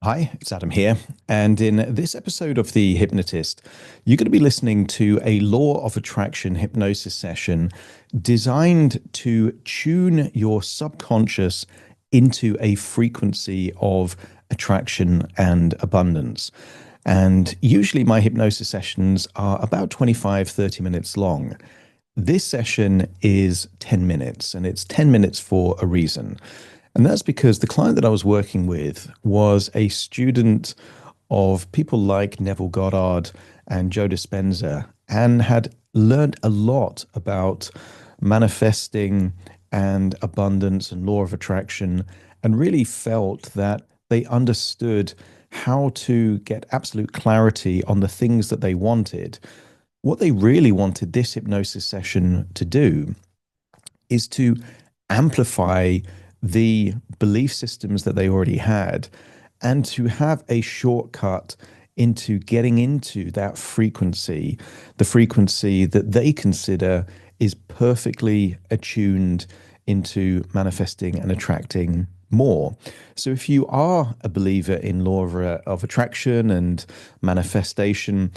Hi, it's Adam here. And in this episode of The Hypnotist, you're going to be listening to a law of attraction hypnosis session designed to tune your subconscious into a frequency of attraction and abundance. And usually my hypnosis sessions are about 25, 30 minutes long. This session is 10 minutes, and it's 10 minutes for a reason. And that's because the client that I was working with was a student of people like Neville Goddard and Joe Dispenza and had learned a lot about manifesting and abundance and law of attraction, and really felt that they understood how to get absolute clarity on the things that they wanted. What they really wanted this hypnosis session to do is to amplify the belief systems that they already had and to have a shortcut into getting into that frequency, the frequency that they consider is perfectly attuned into manifesting and attracting more. So if you are a believer in law of attraction and manifestation,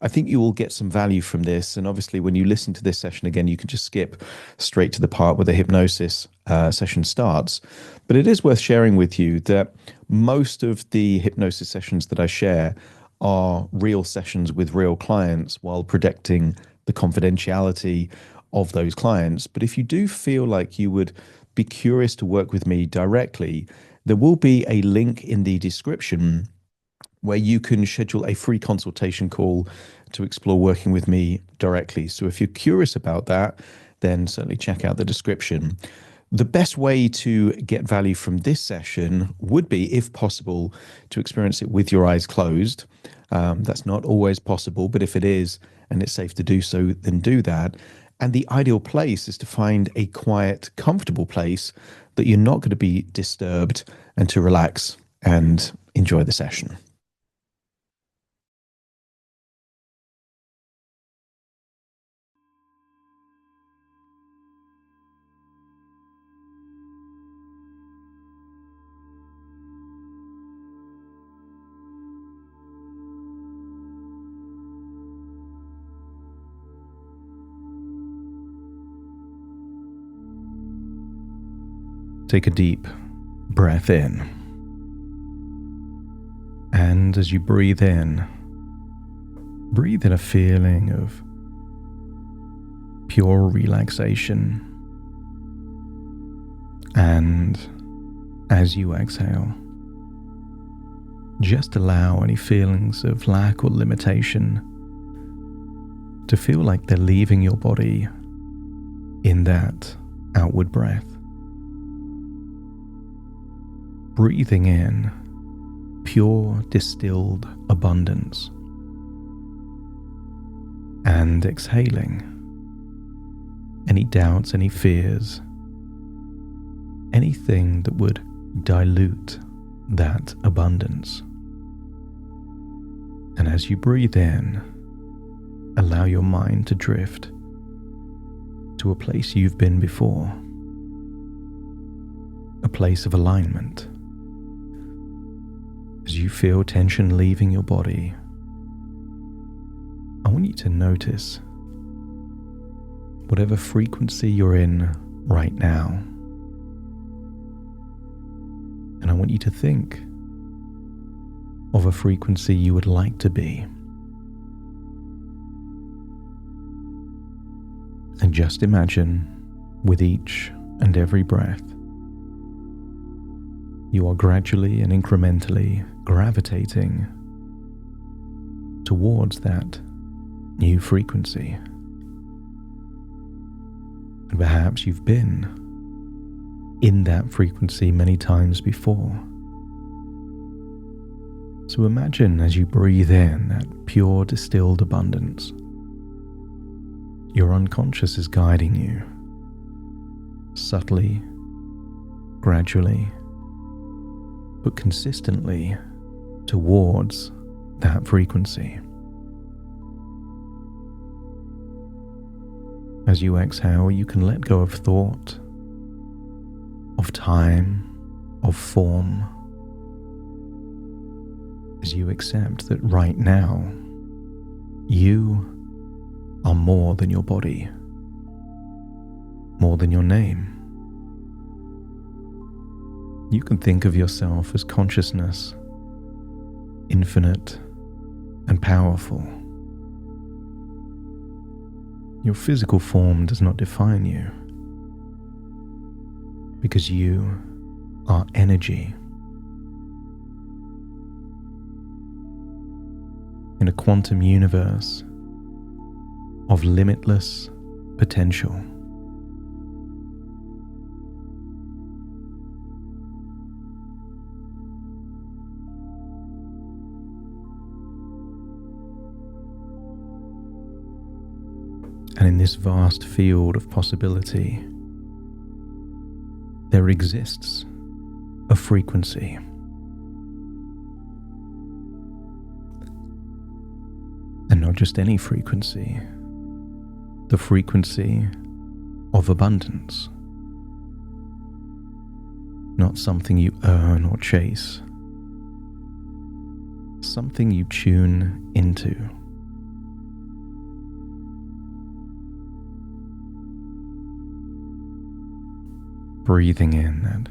I think you will get some value from this. And obviously, when you listen to this session again, you can just skip straight to the part where the hypnosis session starts. But it is worth sharing with you that most of the hypnosis sessions that I share are real sessions with real clients while protecting the confidentiality of those clients. But if you do feel like you would be curious to work with me directly, there will be a link in the description where you can schedule a free consultation call to explore working with me directly. So if you're curious about that, then certainly check out the description. The best way to get value from this session would be, if possible, to experience it with your eyes closed. That's not always possible, but if it is and it's safe to do so, then do that. And the ideal place is to find a quiet, comfortable place that you're not going to be disturbed, and to relax and enjoy the session. Take a deep breath in. And as you breathe in a feeling of pure relaxation. And as you exhale, just allow any feelings of lack or limitation to feel like they're leaving your body in that outward breath. Breathing in pure distilled abundance and exhaling any doubts, any fears, anything that would dilute that abundance. And as you breathe in, allow your mind to drift to a place you've been before, a place of alignment. As you feel tension leaving your body, I want you to notice whatever frequency you're in right now. And I want you to think of a frequency you would like to be. And just imagine, with each and every breath, you are gradually and incrementally gravitating towards that new frequency. And perhaps you've been in that frequency many times before. So imagine as you breathe in that pure distilled abundance, your unconscious is guiding you subtly, gradually, but consistently towards that frequency. As you exhale, you can let go of thought, of time, of form, as you accept that right now, you are more than your body, more than your name. You can think of yourself as consciousness, infinite and powerful. Your physical form does not define you, because you are energy. In a quantum universe of limitless potential. And in this vast field of possibility, there exists a frequency. And not just any frequency, the frequency of abundance. Not something you earn or chase, something you tune into. Breathing in that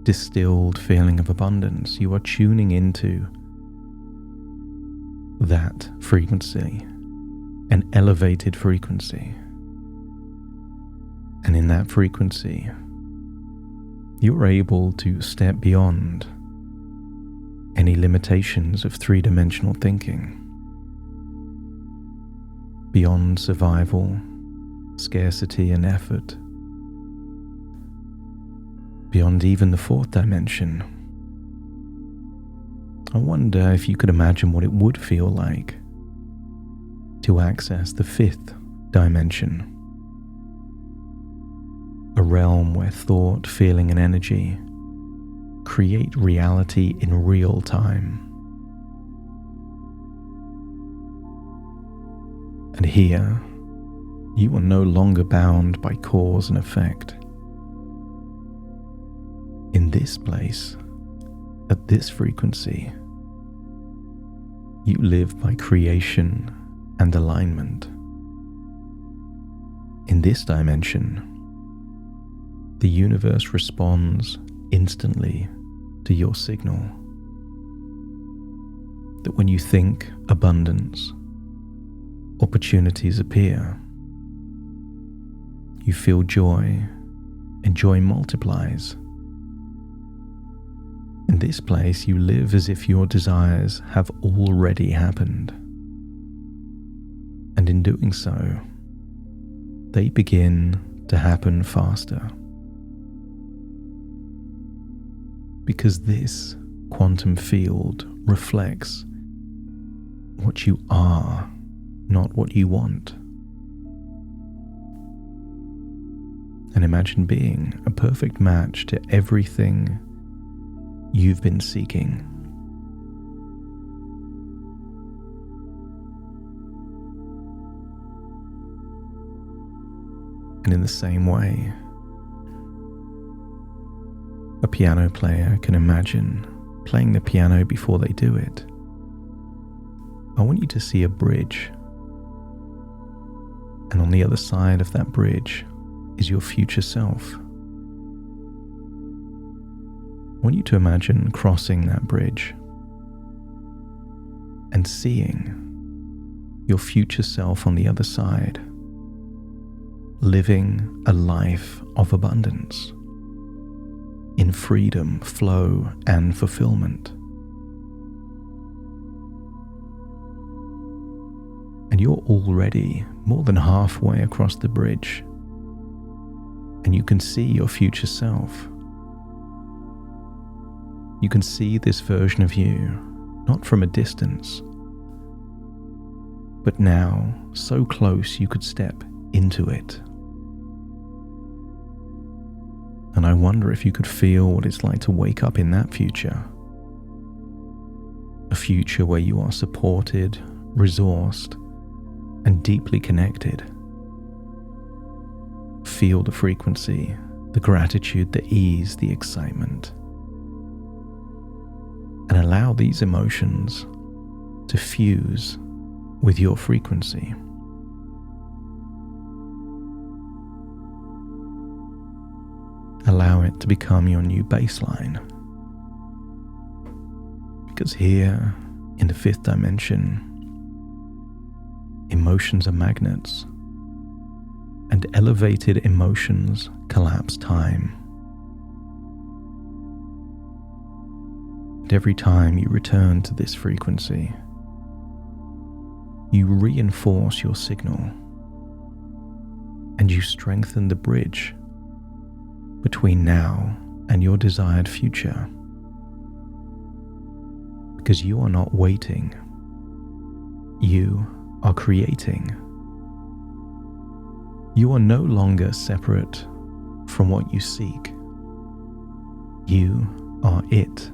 distilled feeling of abundance, you are tuning into that frequency, an elevated frequency. And in that frequency, you're able to step beyond any limitations of three-dimensional thinking, beyond survival, scarcity and effort, beyond even the fourth dimension. I wonder if you could imagine what it would feel like to access the fifth dimension, a realm where thought, feeling, and energy create reality in real time. And here, you are no longer bound by cause and effect. In this place, at this frequency, you live by creation and alignment. In this dimension, the universe responds instantly to your signal. That when you think abundance, opportunities appear. You feel joy, and joy multiplies. In this place, you live as if your desires have already happened. And in doing so, they begin to happen faster. Because this quantum field reflects what you are, not what you want. And imagine being a perfect match to everything you've been seeking. And in the same way, a piano player can imagine playing the piano before they do it. I want you to see a bridge, and on the other side of that bridge is your future self. I want you to imagine crossing that bridge and seeing your future self on the other side, living a life of abundance, in freedom, flow, and fulfillment. And you're already more than halfway across the bridge, and you can see your future self. You can see this version of you, not from a distance, but now so close you could step into it. And I wonder if you could feel what it's like to wake up in that future. A future where you are supported, resourced, and deeply connected. Feel the frequency, the gratitude, the ease, the excitement. and allow these emotions to fuse with your frequency. Allow it to become your new baseline. Because here, in the fifth dimension, emotions are magnets, and elevated emotions collapse time. And every time you return to this frequency, you reinforce your signal, and you strengthen the bridge between now and your desired future. Because you are not waiting, you are creating. You are no longer separate from what you seek. You are it.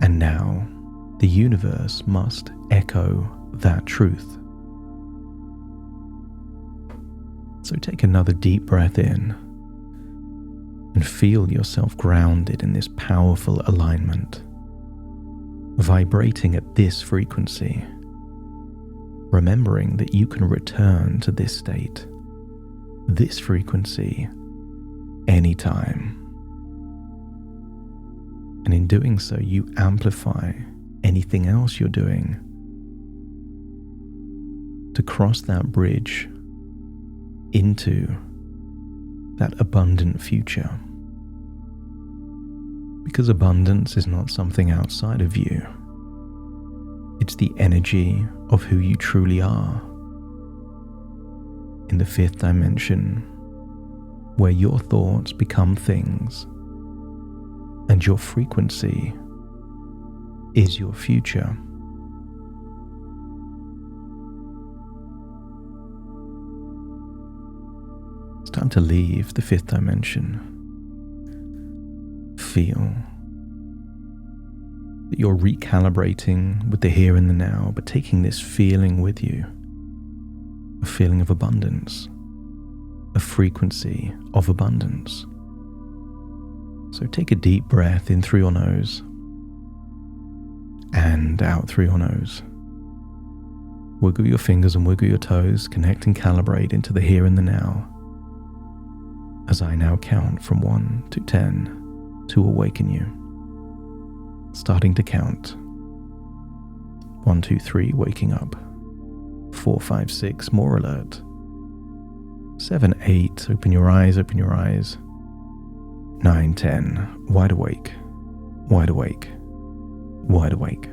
And now the universe must echo that truth. So take another deep breath in and feel yourself grounded in this powerful alignment, vibrating at this frequency, remembering that you can return to this state, this frequency, anytime. And in doing so, you amplify anything else you're doing to cross that bridge into that abundant future. Because abundance is not something outside of you. It's the energy of who you truly are. In the fifth dimension, where your thoughts become things, and your frequency is your future. It's time to leave the fifth dimension. Feel that you're recalibrating with the here and the now, but taking this feeling with you, a feeling of abundance, a frequency of abundance. So take a deep breath in through your nose and out through your nose. Wiggle your fingers and wiggle your toes, connect and calibrate into the here and the now, as I now count from 1 to 10 to awaken you. Starting to count. 1, 2, 3, waking up. 4, 5, 6, more alert. 7, 8, open your eyes, open your eyes. 9, 10, wide awake, wide awake, wide awake.